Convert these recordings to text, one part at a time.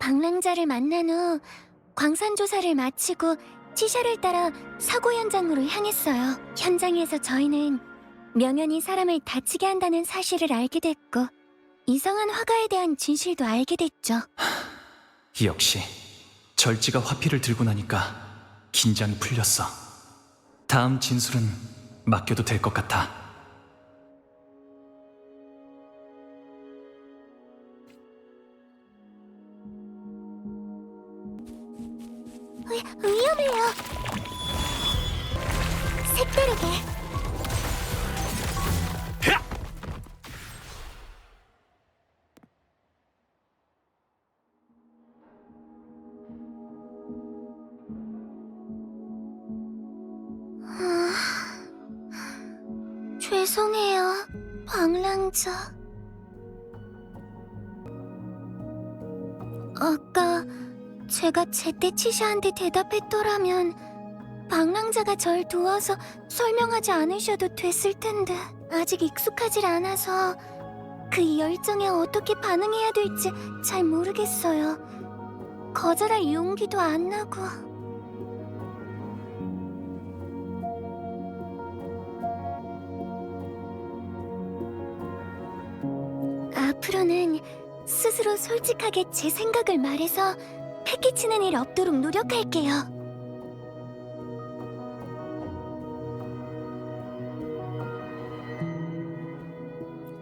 방랑자를 만난 후 광산 조사를 마치고 치샤를 따라 사고 현장으로 향했어요. 현장에서 저희는 명연이 사람을 다치게 한다는 사실을 알게 됐고 이상한 화가에 대한 진실도 알게 됐죠. 역시 절지가 화피를 들고 나니까 긴장이 풀렸어. 다음 진술은 맡겨도 될 것 같아. 위험해요. 색다르게. 죄송해요, 방랑자. 아까 제가 제때 치샤한테 대답했더라면 방랑자가 절 도와서 설명하지 않으셔도 됐을 텐데 아직 익숙하질 않아서 그 열정에 어떻게 반응해야 될지 잘 모르겠어요. 거절할 용기도 안 나고. 앞으로는 스스로 솔직하게 제 생각을 말해서 패기치는 일 없도록 노력할게요.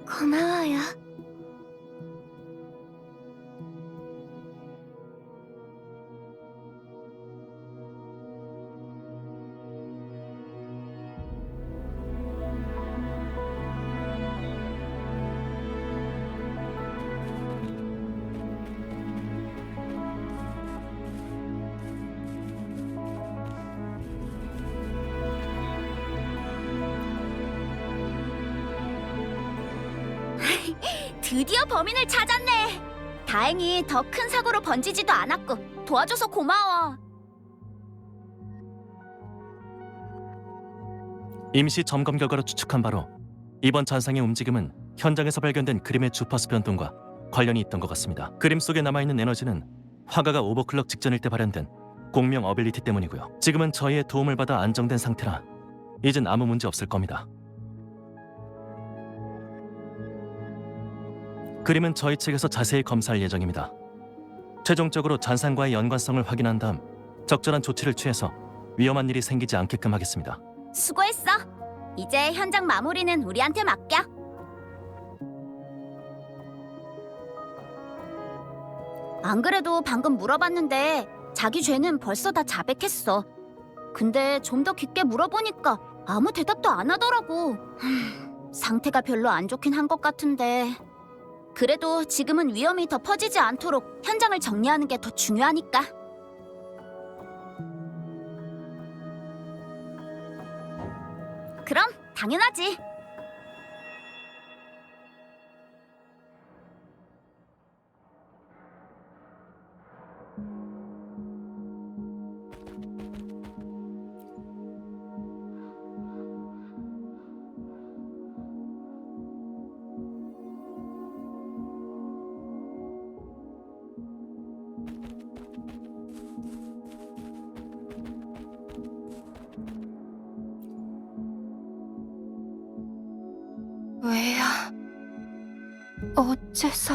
고마워요. 드디어 범인을 찾았네. 다행히 더 큰 사고로 번지지도 않았고 도와줘서 고마워. 임시 점검 결과로 추측한 바로 이번 잔상의 움직임은 현장에서 발견된 그림의 주파수 변동과 관련이 있던 것 같습니다. 그림 속에 남아있는 에너지는 화가가 오버클럭 직전일 때 발현된 공명 어빌리티 때문이고요. 지금은 저희의 도움을 받아 안정된 상태라 이젠 아무 문제 없을 겁니다. 그림은 저희 측에서 자세히 검사할 예정입니다. 최종적으로 잔상과의 연관성을 확인한 다음 적절한 조치를 취해서 위험한 일이 생기지 않게끔 하겠습니다. 수고했어. 이제 현장 마무리는 우리한테 맡겨. 안 그래도 방금 물어봤는데 자기 죄는 벌써 다 자백했어. 근데 좀 더 깊게 물어보니까 아무 대답도 안 하더라고. 상태가 별로 안 좋긴 한 것 같은데. 그래도 지금은 위험이 더 퍼지지 않도록 현장을 정리하는 게 더 중요하니까. 그럼 당연하지. 왜야? 어째서?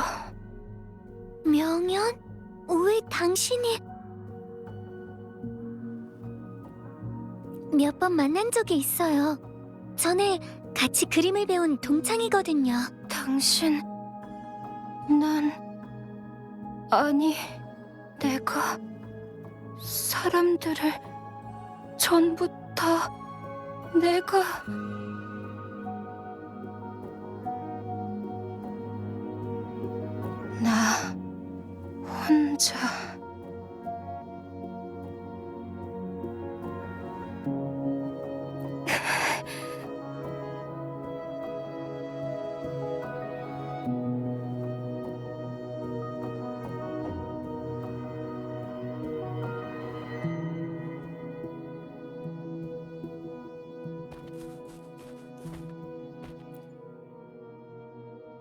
명연? 왜 당신이? 몇 번 만난 적이 있어요. 전에 같이 그림을 배운 동창이거든요. 당신... 아니... 내가... 사람들을... 전부 다... 내가... 나 혼자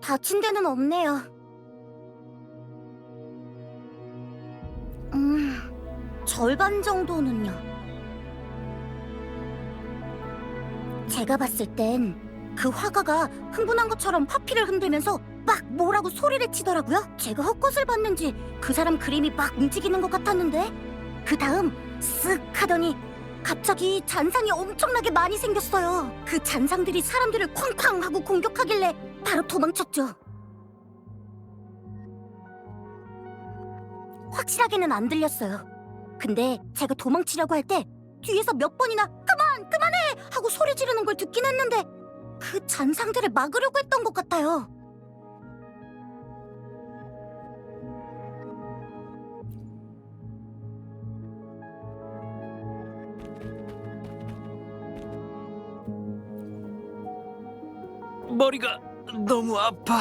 다친 데는 없네요. 절반 정도는요. 제가 봤을 땐 그 화가가 흥분한 것처럼 화피를 흔들면서 막 뭐라고 소리를 치더라고요. 제가 헛것을 봤는지 그 사람 그림이 막 움직이는 것 같았는데 그 다음 쓱 하더니 갑자기 잔상이 엄청나게 많이 생겼어요. 그 잔상들이 사람들을 쾅쾅 하고 공격하길래 바로 도망쳤죠. 확실하게는 안 들렸어요. 근데 제가 도망치려고 할 때 뒤에서 몇 번이나 그만해! 하고 소리 지르는 걸 듣긴 했는데 그 잔상들을 막으려고 했던 것 같아요. 머리가 너무 아파.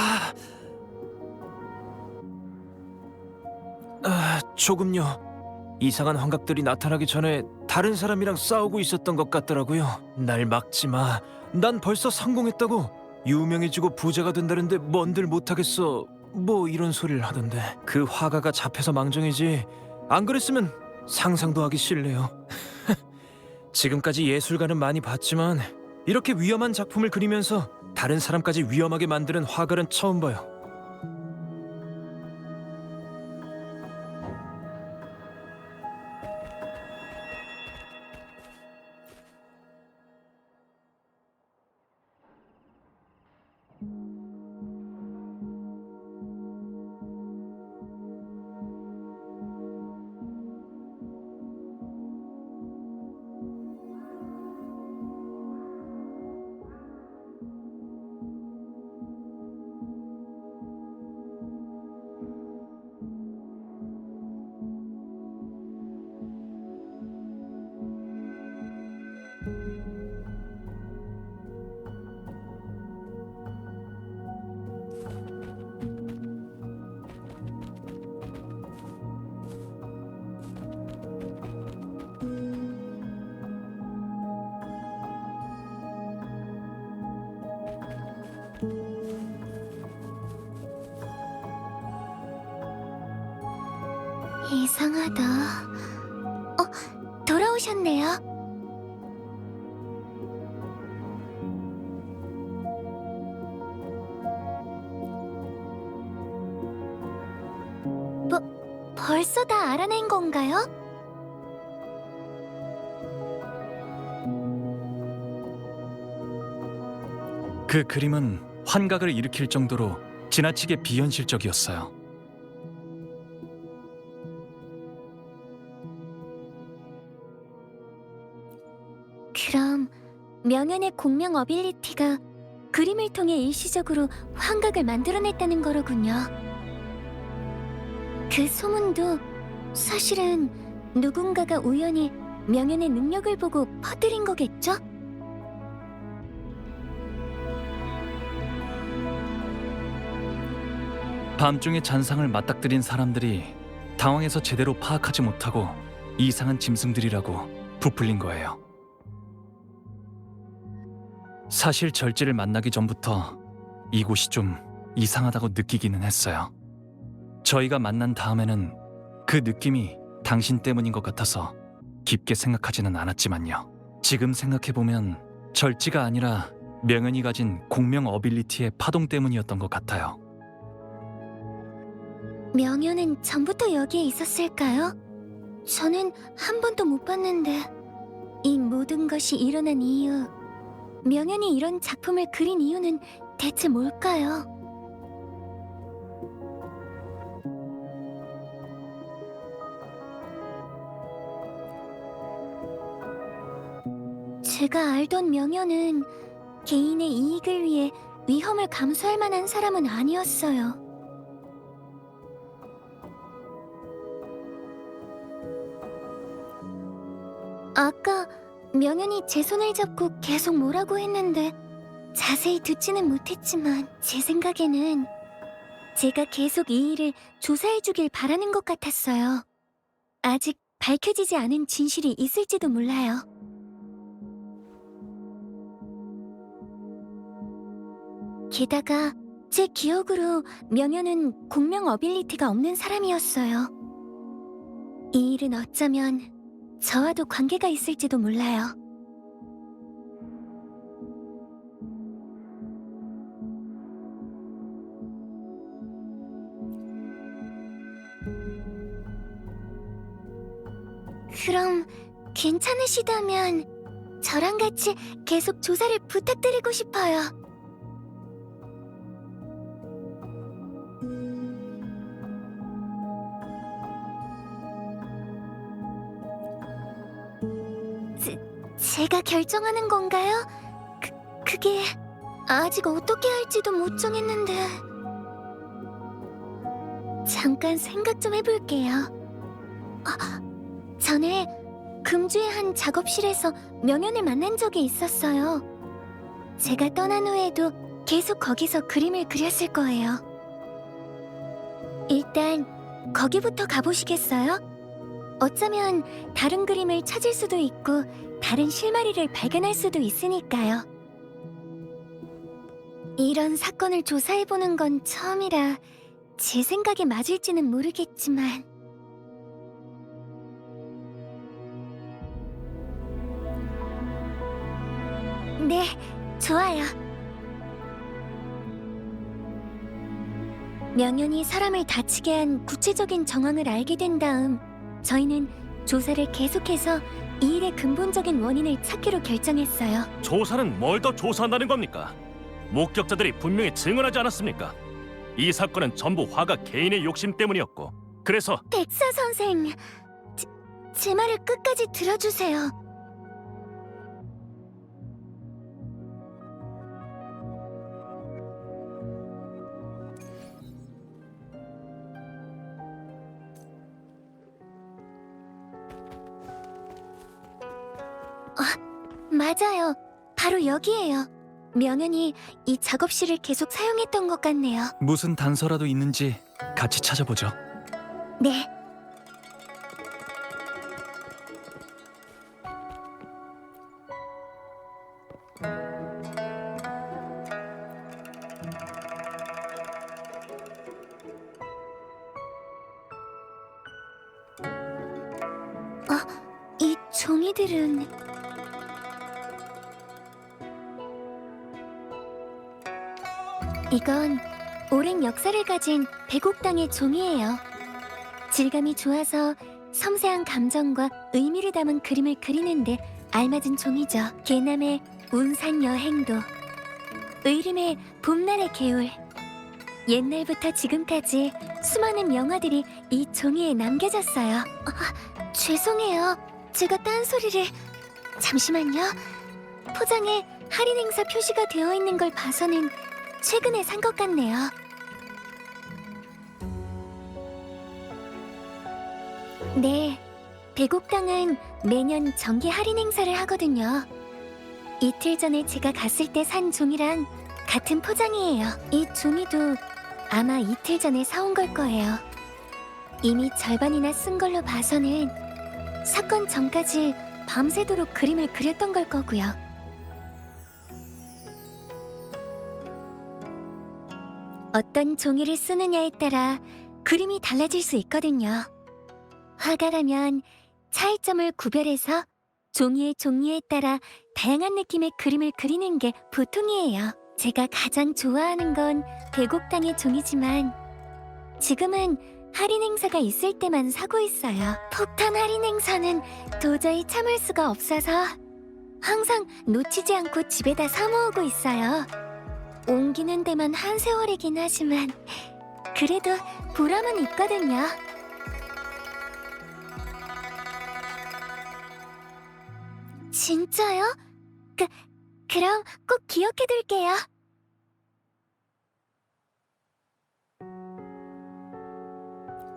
조금요. 이상한 환각들이 나타나기 전에 다른 사람이랑 싸우고 있었던 것 같더라고요. 날 막지 마. 난 벌써 성공했다고. 유명해지고 부자가 된다는데 뭔들 못하겠어. 뭐 이런 소리를 하던데. 그 화가가 잡혀서 망정이지. 안 그랬으면 상상도 하기 싫네요. 지금까지 예술가는 많이 봤지만 이렇게 위험한 작품을 그리면서 다른 사람까지 위험하게 만드는 화가는 처음 봐요. 이상하다. 돌아오셨네요. 벌써 다 알아낸 건가요? 그 그림은 환각을 일으킬 정도로 지나치게 비현실적이었어요. 그럼 명연의 공명 어빌리티가 그림을 통해 일시적으로 환각을 만들어냈다는 거로군요. 그 소문도 사실은 누군가가 우연히 명연의 능력을 보고 퍼뜨린 거겠죠? 밤중에 잔상을 맞닥뜨린 사람들이 당황해서 제대로 파악하지 못하고 이상한 짐승들이라고 부풀린 거예요. 사실 절지를 만나기 전부터 이곳이 좀 이상하다고 느끼기는 했어요. 저희가 만난 다음에는 그 느낌이 당신 때문인 것 같아서 깊게 생각하지는 않았지만요. 지금 생각해보면 절지가 아니라 명연이 가진 공명 어빌리티의 파동 때문이었던 것 같아요. 명연은 전부터 여기에 있었을까요? 저는 한 번도 못 봤는데 이 모든 것이 일어난 이유, 명연이 이런 작품을 그린 이유는 대체 뭘까요? 제가 알던 명연은 개인의 이익을 위해 위험을 감수할 만한 사람은 아니었어요. 아까 명연이 제 손을 잡고 계속 뭐라고 했는데 자세히 듣지는 못했지만 제 생각에는 제가 계속 이 일을 조사해주길 바라는 것 같았어요. 아직 밝혀지지 않은 진실이 있을지도 몰라요. 게다가 제 기억으로 명연은 공명 어빌리티가 없는 사람이었어요. 이 일은 어쩌면 저와도 관계가 있을지도 몰라요. 그럼 괜찮으시다면 저랑 같이 계속 조사를 부탁드리고 싶어요. 제가 결정하는 건가요? 그게 아직 어떻게 할지도 못 정했는데. 잠깐 생각 좀 해볼게요. 전에 금주의 한 작업실에서 명현을 만난 적이 있었어요. 제가 떠난 후에도 계속 거기서 그림을 그렸을 거예요. 일단 거기부터 가보시겠어요? 어쩌면 다른 그림을 찾을 수도 있고 다른 실마리를 발견할 수도 있으니까요. 이런 사건을 조사해보는 건 처음이라 제 생각에 맞을지는 모르겠지만 네, 좋아요. 명현이 사람을 다치게 한 구체적인 정황을 알게 된 다음 저희는 조사를 계속해서 이 일의 근본적인 원인을 찾기로 결정했어요. 조사는 뭘 더 조사한다는 겁니까? 목격자들이 분명히 증언하지 않았습니까? 이 사건은 전부 화가 개인의 욕심 때문이었고 그래서 백사 선생, 제 말을 끝까지 들어주세요. 맞아요. 바로 여기예요. 명현이 이 작업실을 계속 사용했던 것 같네요. 무슨 단서라도 있는지 같이 찾아보죠. 네. 이 종이들은 이건 오랜 역사를 가진 백옥당의 종이에요. 질감이 좋아서 섬세한 감정과 의미를 담은 그림을 그리는데 알맞은 종이죠. 계남의 운산 여행도, 의림의 봄날의 개울. 옛날부터 지금까지 수많은 영화들이 이 종이에 남겨졌어요. 죄송해요. 제가 딴소리를... 잠시만요. 포장에 할인 행사 표시가 되어 있는 걸 봐서는 최근에 산 것 같네요. 네, 백옥당은 매년 정기 할인 행사를 하거든요. 이틀 전에 제가 갔을 때 산 종이랑 같은 포장이에요. 이 종이도 아마 이틀 전에 사온 걸 거예요. 이미 절반이나 쓴 걸로 봐서는 사건 전까지 밤새도록 그림을 그렸던 걸 거고요. 어떤 종이를 쓰느냐에 따라 그림이 달라질 수 있거든요. 화가라면 차이점을 구별해서 종이의 종류에 따라 다양한 느낌의 그림을 그리는 게 보통이에요. 제가 가장 좋아하는 건 백옥당의 종이지만 지금은 할인 행사가 있을 때만 사고 있어요. 폭탄 할인 행사는 도저히 참을 수가 없어서 항상 놓치지 않고 집에다 사모으고 있어요. 옮기는 데만 한 세월이긴 하지만 그래도 보람은 있거든요. 진짜요? 그럼 꼭 기억해둘게요.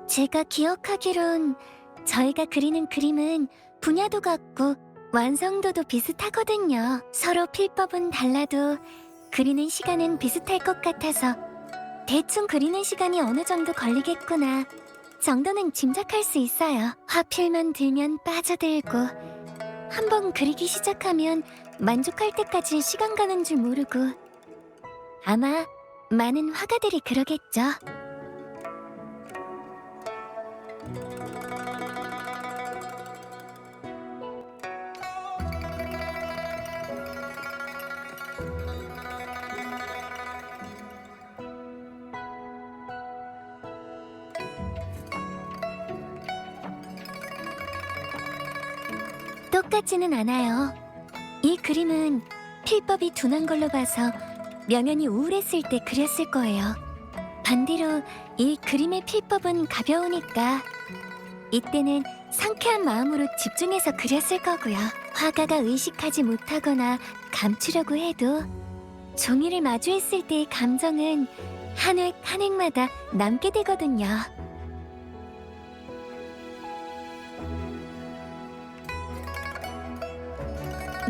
제가 기억하기론 저희가 그리는 그림은 분야도 같고 완성도도 비슷하거든요. 서로 필법은 달라도 그리는 시간은 비슷할 것 같아서 대충 그리는 시간이 어느 정도 걸리겠구나 정도는 짐작할 수 있어요. 화필만 들면 빠져들고 한번 그리기 시작하면 만족할 때까지 시간 가는 줄 모르고 아마 많은 화가들이 그러겠죠. 똑같지는 않아요. 이 그림은 필법이 둔한 걸로 봐서 명연이 우울했을 때 그렸을 거예요. 반대로 이 그림의 필법은 가벼우니까 이때는 상쾌한 마음으로 집중해서 그렸을 거고요. 화가가 의식하지 못하거나 감추려고 해도 종이를 마주했을 때의 감정은 한 획 한 획마다 남게 되거든요.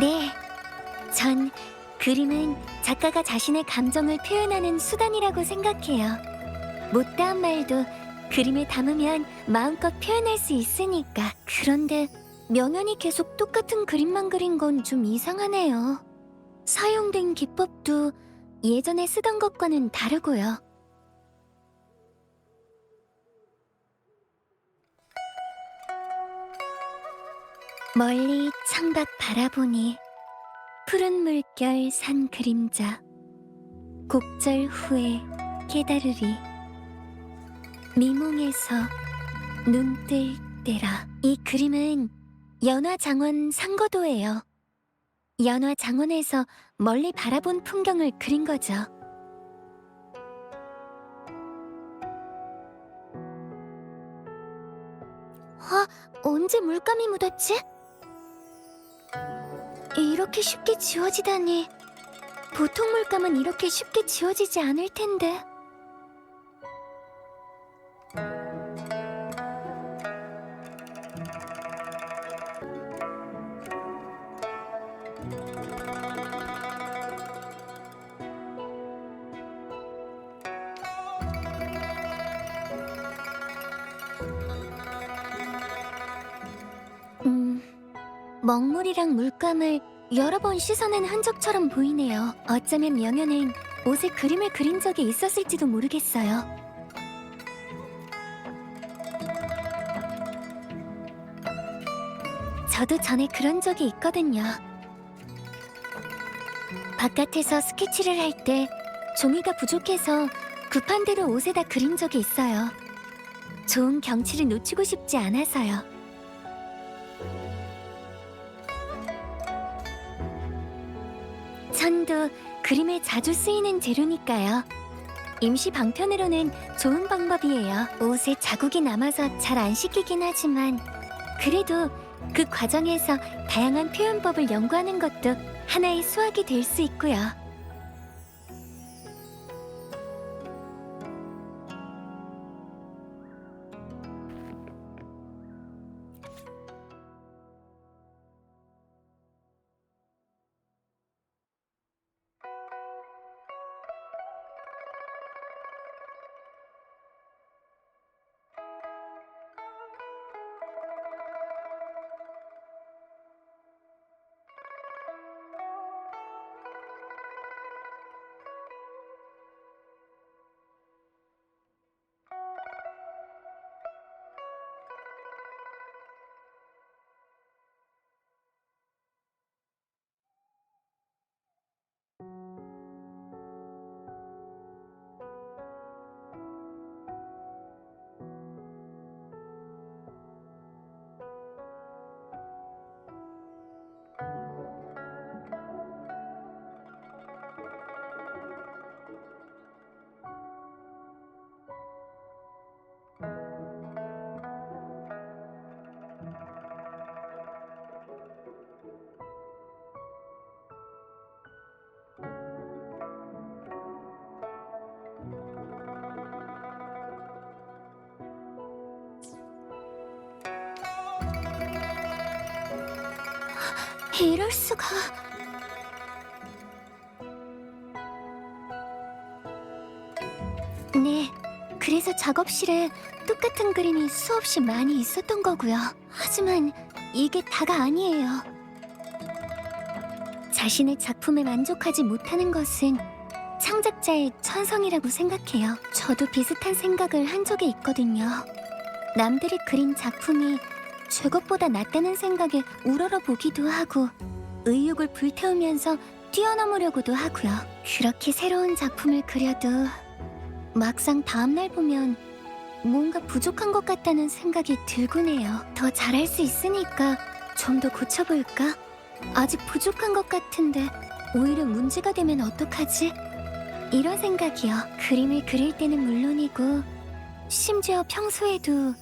네, 전 그림은 작가가 자신의 감정을 표현하는 수단이라고 생각해요. 못다한 말도 그림에 담으면 마음껏 표현할 수 있으니까. 그런데 명연이 계속 똑같은 그림만 그린 건 좀 이상하네요. 사용된 기법도 예전에 쓰던 것과는 다르고요. 멀리 창밖 바라보니 푸른 물결 산 그림자 곡절 후에 깨달으리 미몽에서 눈 뜰 때라. 이 그림은 연화장원 상거도예요. 연화장원에서 멀리 바라본 풍경을 그린 거죠. 언제 물감이 묻었지? 이렇게 쉽게 지워지다니. 보통 물감은 이렇게 쉽게 지워지지 않을 텐데. 먹물이랑 물감을 여러 번 씻어낸 흔적처럼 보이네요. 어쩌면 명연은 옷에 그림을 그린 적이 있었을지도 모르겠어요. 저도 전에 그런 적이 있거든요. 바깥에서 스케치를 할 때 종이가 부족해서 급한 대로 옷에다 그린 적이 있어요. 좋은 경치를 놓치고 싶지 않아서요. 천도 그림에 자주 쓰이는 재료니까요. 임시 방편으로는 좋은 방법이에요. 옷에 자국이 남아서 잘 안 씻기긴 하지만 그래도 그 과정에서 다양한 표현법을 연구하는 것도 하나의 수학이 될 수 있고요. 이럴 수가. 네, 그래서 작업실에 똑같은 그림이 수없이 많이 있었던 거고요. 하지만 이게 다가 아니에요. 자신의 작품에 만족하지 못하는 것은 창작자의 천성이라고 생각해요. 저도 비슷한 생각을 한 적이 있거든요. 남들이 그린 작품이 제 것보다 낫다는 생각에 우러러 보기도 하고 의욕을 불태우면서 뛰어넘으려고도 하고요. 그렇게 새로운 작품을 그려도 막상 다음날 보면 뭔가 부족한 것 같다는 생각이 들곤 해요. 더 잘할 수 있으니까 좀 더 고쳐볼까? 아직 부족한 것 같은데 오히려 문제가 되면 어떡하지? 이런 생각이요. 그림을 그릴 때는 물론이고 심지어 평소에도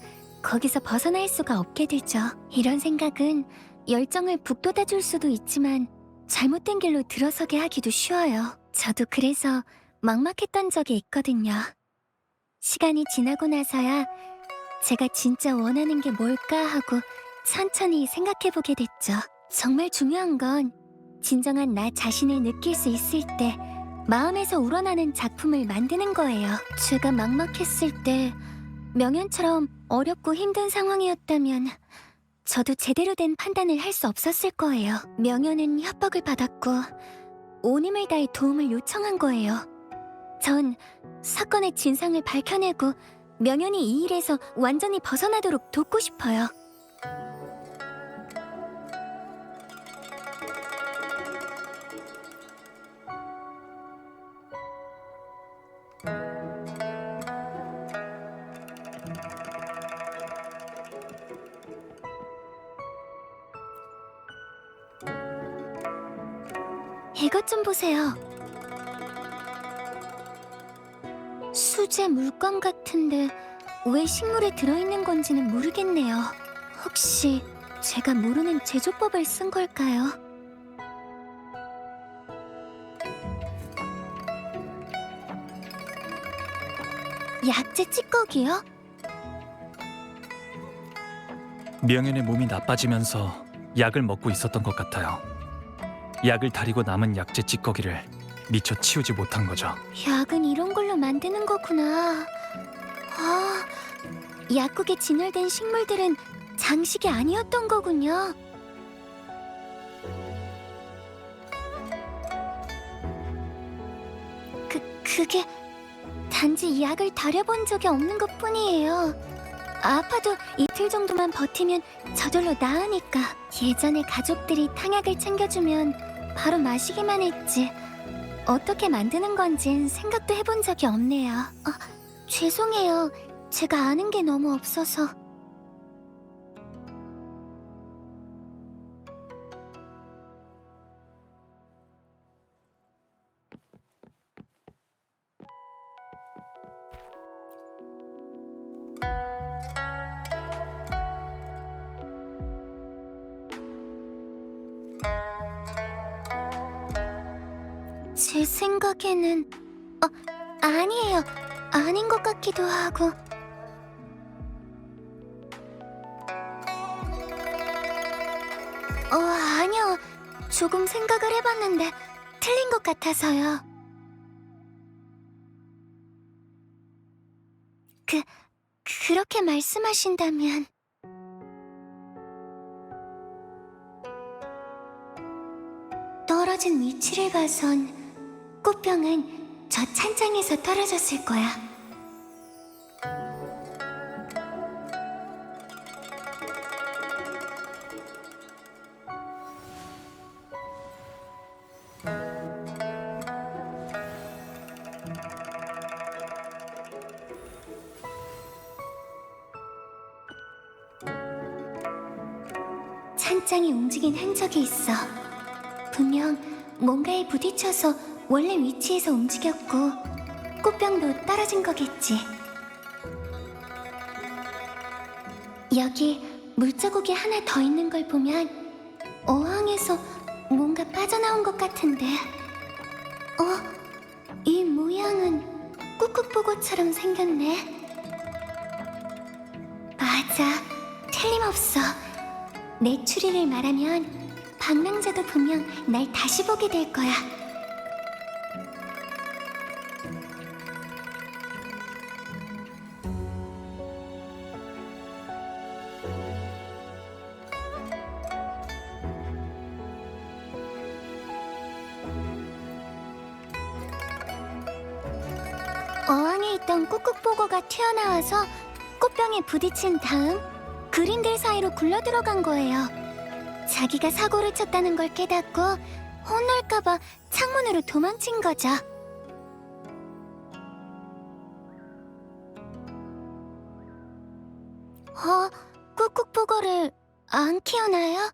거기서 벗어날 수가 없게 되죠. 이런 생각은 열정을 북돋아줄 수도 있지만 잘못된 길로 들어서게 하기도 쉬워요. 저도 그래서 막막했던 적이 있거든요. 시간이 지나고 나서야 제가 진짜 원하는 게 뭘까 하고 천천히 생각해보게 됐죠. 정말 중요한 건 진정한 나 자신을 느낄 수 있을 때 마음에서 우러나는 작품을 만드는 거예요. 제가 막막했을 때 명현처럼 어렵고 힘든 상황이었다면 저도 제대로 된 판단을 할 수 없었을 거예요. 명현은 협박을 받았고 온 힘을 다해 도움을 요청한 거예요. 전 사건의 진상을 밝혀내고 명현이 이 일에서 완전히 벗어나도록 돕고 싶어요. 이것 좀 보세요. 수제 물감 같은데 왜 식물에 들어있는 건지는 모르겠네요. 혹시 제가 모르는 제조법을 쓴 걸까요? 약재 찌꺼기요? 명현의 몸이 나빠지면서 약을 먹고 있었던 것 같아요. 약을 다리고 남은 약재 찌꺼기를 미처 치우지 못한 거죠. 약은 이런 걸로 만드는 거구나. 아, 약국에 진열된 식물들은 장식이 아니었던 거군요. 그게 단지 약을 다려본 적이 없는 것뿐이에요. 아파도 이틀 정도만 버티면 저절로 나으니까. 예전에 가족들이 탕약을 챙겨주면 바로 마시기만 했지 어떻게 만드는 건진 생각도 해본 적이 없네요. 죄송해요. 제가 아는 게 너무 없어서. 제 생각에는 아니에요. 아닌 것 같기도 하고. 아니요. 조금 생각을 해봤는데 틀린 것 같아서요. 그렇게 말씀하신다면. 떨어진 위치를 봐선 꽃병은 저 찬장에서 떨어졌을 거야. 찬장이 움직인 흔적이 있어. 분명 뭔가에 부딪혀서 원래 위치에서 움직였고 꽃병도 떨어진 거겠지. 여기 물자국이 하나 더 있는 걸 보면 어항에서 뭔가 빠져나온 것 같은데. 이 모양은 꾹꾹보고처럼 생겼네. 맞아, 틀림없어. 내 추리를 말하면 방랑자도 분명 날 다시 보게 될 거야. 어항에 있던 꾹꾹보고가 튀어나와서 꽃병에 부딪힌 다음 그림들 사이로 굴러들어간 거예요. 자기가 사고를 쳤다는 걸 깨닫고 혼날까봐 창문으로 도망친 거죠. 꾹꾹보고를 안 키우나요?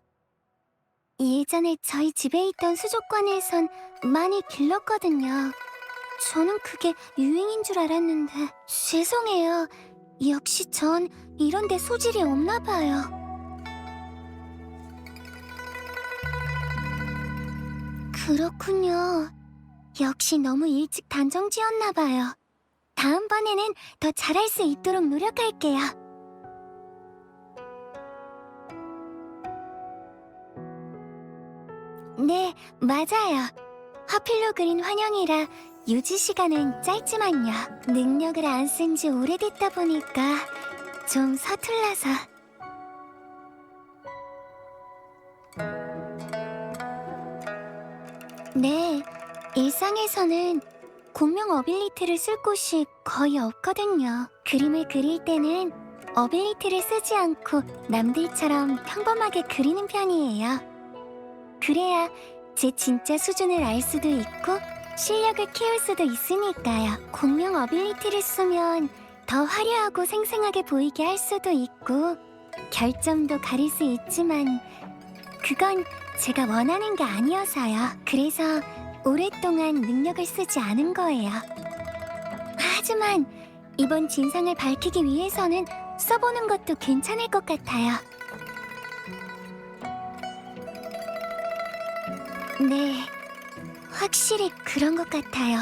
예전에 저희 집에 있던 수족관에선 많이 길렀거든요. 저는 그게 유행인 줄 알았는데 죄송해요. 역시 전 이런 데 소질이 없나 봐요. 그렇군요. 역시 너무 일찍 단정 지었나 봐요. 다음번에는 더 잘할 수 있도록 노력할게요. 네, 맞아요. 화필로 그린 환영이라 유지 시간은 짧지만요. 능력을 안 쓴 지 오래됐다 보니까 좀 서툴러서. 네, 일상에서는 공명 어빌리티를 쓸 곳이 거의 없거든요. 그림을 그릴 때는 어빌리티를 쓰지 않고 남들처럼 평범하게 그리는 편이에요. 그래야 제 진짜 수준을 알 수도 있고 실력을 키울 수도 있으니까요. 공명 어빌리티를 쓰면 더 화려하고 생생하게 보이게 할 수도 있고 결점도 가릴 수 있지만 그건 제가 원하는 게 아니어서요. 그래서 오랫동안 능력을 쓰지 않은 거예요. 하지만 이번 진상을 밝히기 위해서는 써보는 것도 괜찮을 것 같아요. 네, 확실히 그런 것 같아요.